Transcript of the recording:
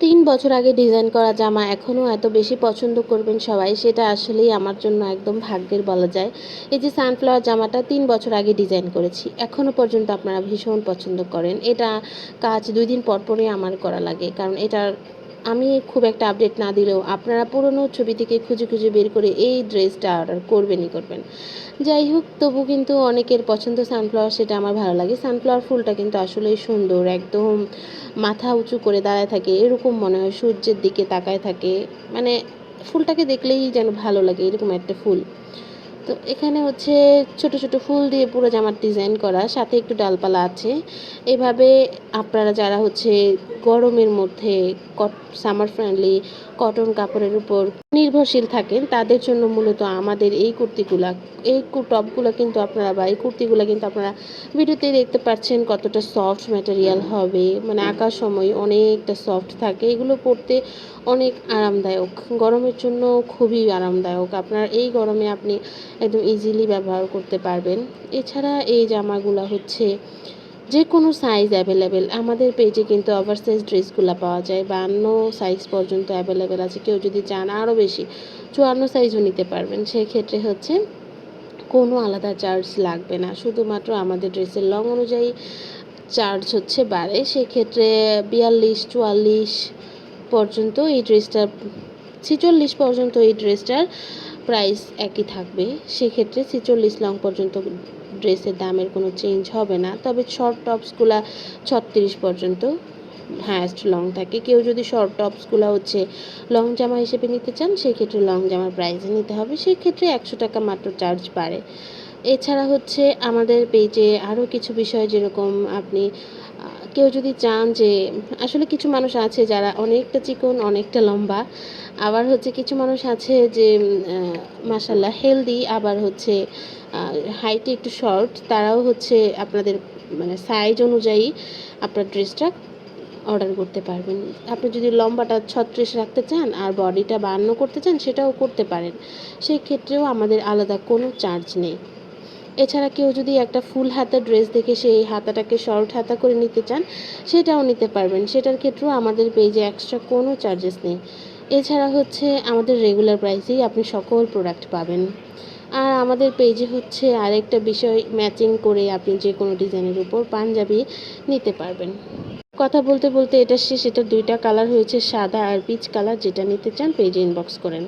৩ বছর আগে ডিজাইন করা জামা এখনও এত বেশি পছন্দ করবেন সবাই, সেটা আসলেই আমার জন্য একদম ভাগ্যের বলা যায়। এই যে সানফ্লাওয়ার জামাটা ৩ বছর আগে ডিজাইন করেছি। এখনও পর্যন্ত আপনারা ভীষণ পছন্দ করেন। এটা কাজ ২ দিন পর পরই আমার করা লাগে। কারণ এটার আমি খুব একটা আপডেট না দিলেও আপনারা পুরনো ছবি থেকে খুঁজে, খুঁজে বের করে এই ড্রেসটা অর্ডার করবেনই করবেন। যাই হোক, তবু কিন্তু অনেকের পছন্দ সানফ্লাওয়ার, সেটা আমার ভালো লাগে। সানফ্লাওয়ার ফুলটা কিন্তু আসলেই সুন্দর। একদম মাথা উঁচু করে দাঁড়ায় থাকে, এরকম মনে হয় সূর্যের দিকে তাকায় থাকে। মানে ফুলটাকে দেখলেই যেন ভালো লাগে, এরকম একটা ফুল। তো এখানে হচ্ছে ছোট ছোট ফুল দিয়ে পুরো জামার ডিজাইন করা, সাথে একটু ডালপালা আছে। এভাবে আপনারা যারা হচ্ছে গরমের মধ্যে সামার ফ্রেন্ডলি কটন কাপড়ের উপর নির্ভরশীল থাকেন, তাদের জন্য মূলত আমাদের এই কুর্তিগুলা, এই টপগুলো কিন্তু আপনারা বা এই কুর্তিগুলো কিন্তু আপনারা ভিডিওতে দেখতে পাচ্ছেন কতটা সফট ম্যাটেরিয়াল হবে। মানে আঁকার সময় অনেকটা সফট থাকে, এগুলো পরতে অনেক আরামদায়ক, গরমের জন্য খুবই আরামদায়ক। আপনার এই গরমে আপনি একদম ইজিলি ব্যবহার করতে পারবেন। এছাড়া এই জামাগুলো হচ্ছে যে কোনো সাইজ অ্যাভেলেবেল। আমাদের পেজে কিন্তু ওভারসাইজ ড্রেসগুলো পাওয়া যায়, 52 সাইজ পর্যন্ত অ্যাভেলেবেল আছে। কেউ যদি চান আরও বেশি 54 সাইজও নিতে পারবেন। সেক্ষেত্রে হচ্ছে কোনো আলাদা চার্জ লাগবে না, শুধুমাত্র আমাদের ড্রেসের লং অনুযায়ী চার্জ হচ্ছে বাড়ে। সেক্ষেত্রে 42-44 পর্যন্ত এই ড্রেসটার, 46 পর্যন্ত এই ড্রেসটার প্রাইস একই থাকবে। সেক্ষেত্রে 46 লং পর্যন্ত ড্রেসের দামের কোনো চেঞ্জ হবে না। তবে শর্ট টপসগুলা 36 পর্যন্ত হায়েস্ট লং থাকে। কেউ যদি শর্ট টপসগুলো হচ্ছে লং জামা হিসেবে নিতে চান, সেক্ষেত্রে লং জামার প্রাইসে নিতে হবে। সেক্ষেত্রে 100 টাকা মাত্র চার্জ বাড়ে। এছাড়া হচ্ছে আমাদের পেজে আরও কিছু বিষয়, যেরকম আপনি কেউ যদি চান যে, আসলে কিছু মানুষ আছে যারা অনেকটা চিকন অনেকটা লম্বা, আবার হচ্ছে কিছু মানুষ আছে যে মাশাল্লাহ হেলদি, আবার হচ্ছে হাইটে একটু শর্ট, তারাও হচ্ছে আপনাদের মানে সাইজ অনুযায়ী আপনার ড্রেসটা অর্ডার করতে পারবেন। আপনি যদি লম্বাটা 36 রাখতে চান আর বডিটা 52 করতে চান, সেটাও করতে পারেন। সেই ক্ষেত্রেও আমাদের আলাদা কোনো চার্জ নেই। এছাড়া কেউ যদি একটা ফুল হাতা ড্রেস দেখে সেই হাতাটাকে শর্ট হাতা করে নিতে চান, সেটাও নিতে পারবেন। সেটার ক্ষেত্রেও আমাদের পেজে এক্সট্রা কোনো চার্জেস নেই। এছাড়া হচ্ছে আমাদের রেগুলার প্রাইসেই আপনি সকল প্রোডাক্ট পাবেন। আর আমাদের পেজে হচ্ছে আরেকটা বিষয়, ম্যাচিং করে আপনি যে কোনো ডিজাইনের উপর পাঞ্জাবি নিতে পারবেন। কথা বলতে বলতে এটা শেষ। এটা 2টা কালার হয়েছে, সাদা আর পিচ কালার। যেটা নিতে চান পেজে ইনবক্স করেন।